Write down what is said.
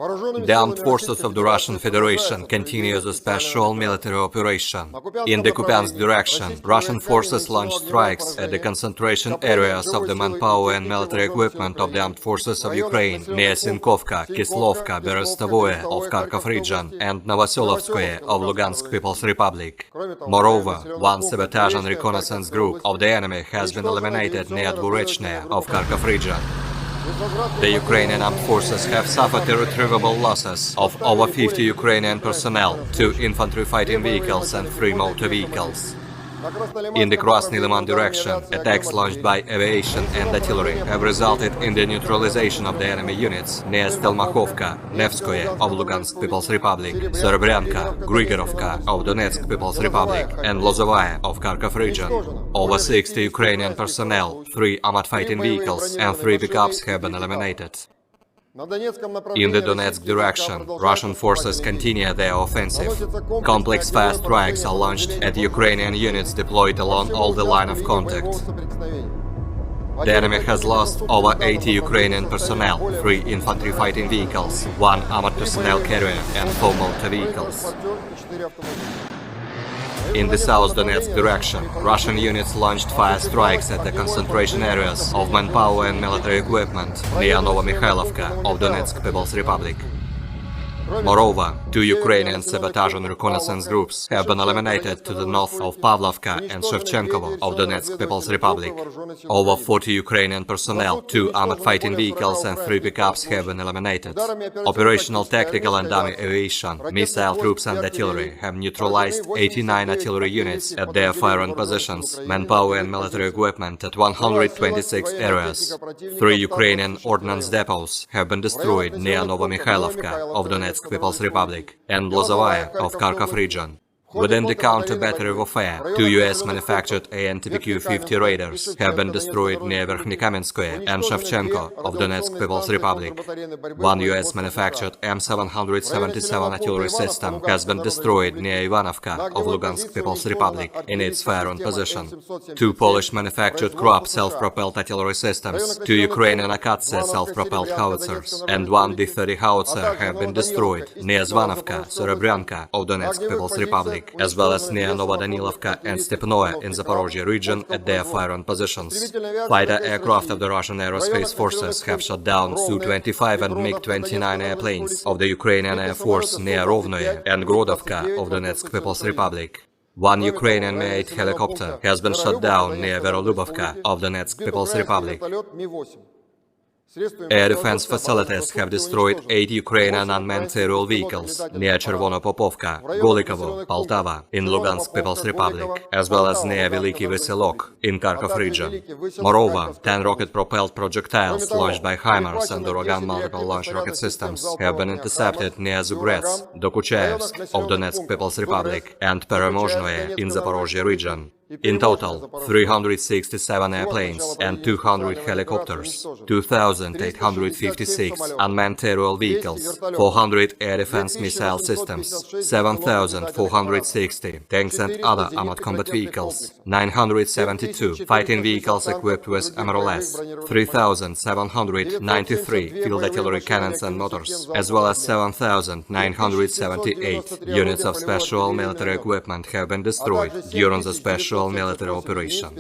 The armed forces of the Russian Federation continue the special military operation. In the Kupiansk direction, Russian forces launched strikes at the concentration areas of the manpower and military equipment of the armed forces of Ukraine, near Sinkovka, Kislovka, Berestovoye of Kharkov region, and Novoselovskoye of Lugansk People's Republic. Moreover, one sabotage and reconnaissance group of the enemy has been eliminated near Dvorechnya of Kharkov region. The Ukrainian armed forces have suffered irretrievable losses of over 50 Ukrainian personnel, 2 infantry fighting vehicles and 3 motor vehicles. In the Krasny-Liman direction, attacks launched by aviation and artillery have resulted in the neutralization of the enemy units near Stelmakhovka, Nevskoye of Lugansk People's Republic, Serebryanka, Grigorovka of Donetsk People's Republic, and Lozovaya of Kharkov region. Over 60 Ukrainian personnel, 3 armored fighting vehicles and 3 pickups have been eliminated. In the Donetsk direction, Russian forces continue their offensive. Complex fire strikes are launched at Ukrainian units deployed along all the line of contact. The enemy has lost over 80 Ukrainian personnel, 3 infantry fighting vehicles, 1 armored personnel carrier and 4 motor vehicles. In the South Donetsk direction, Russian units launched fire strikes at the concentration areas of manpower and military equipment near Novomikhailivka of Donetsk People's Republic. Moreover, 2 Ukrainian sabotage and reconnaissance groups have been eliminated to the north of Pavlovka and Shevchenkovo of Donetsk People's Republic. Over 40 Ukrainian personnel, 2 armored fighting vehicles and 3 pickups have been eliminated. Operational, tactical and dummy aviation, missile troops and artillery have neutralized 89 artillery units at their firing positions, manpower and military equipment at 126 areas. 3 Ukrainian ordnance depots have been destroyed near Novomikhailivka of Donetsk People's Republic and Lozovaya of Kharkov region. Within the counter-battery warfare, 2 US-manufactured AN-TPQ-50 Raiders have been destroyed near Verkhnykamenskoye and Shevchenko of Donetsk People's Republic. 1 US-manufactured M777 artillery system has been destroyed near Ivanovka of Lugansk People's Republic in its firing position. 2 Polish-manufactured Krupp self-propelled artillery systems, 2 Ukrainian Akatse self-propelled howitzers, and 1 D-30 howitzer have been destroyed near Zvanovka, Serebryanka of Donetsk People's Republic, as well as near Novodanilovka and Stepnoe in Zaporozhye region at their firing positions. Fighter aircraft of the Russian aerospace forces have shot down Su-25 and MiG-29 airplanes of the Ukrainian Air Force near Rovnoye and Grodovka of Donetsk People's Republic. 1 Ukrainian-made helicopter has been shot down near Verolubovka of Donetsk People's Republic. Air defense facilities have destroyed 8 Ukrainian unmanned aerial vehicles near Chervonopopovka, Golikovo, Poltava in Lugansk People's Republic, as well as near Veliki Veselok in Kharkov region. Moreover, 10 rocket-propelled projectiles launched by HIMARS and Uragan multiple launch rocket systems have been intercepted near Zugrets, Dokuchayevsk of Donetsk People's Republic, and Peremozhnoye in Zaporozhye region. In total, 367 airplanes and 200 helicopters, 2,856 unmanned aerial vehicles, 400 air defense missile systems, 7,460 tanks and other armored combat vehicles, 972 fighting vehicles equipped with MRLS, 3,793 field artillery cannons and motors, as well as 7,978 units of special military equipment have been destroyed during the special military operation.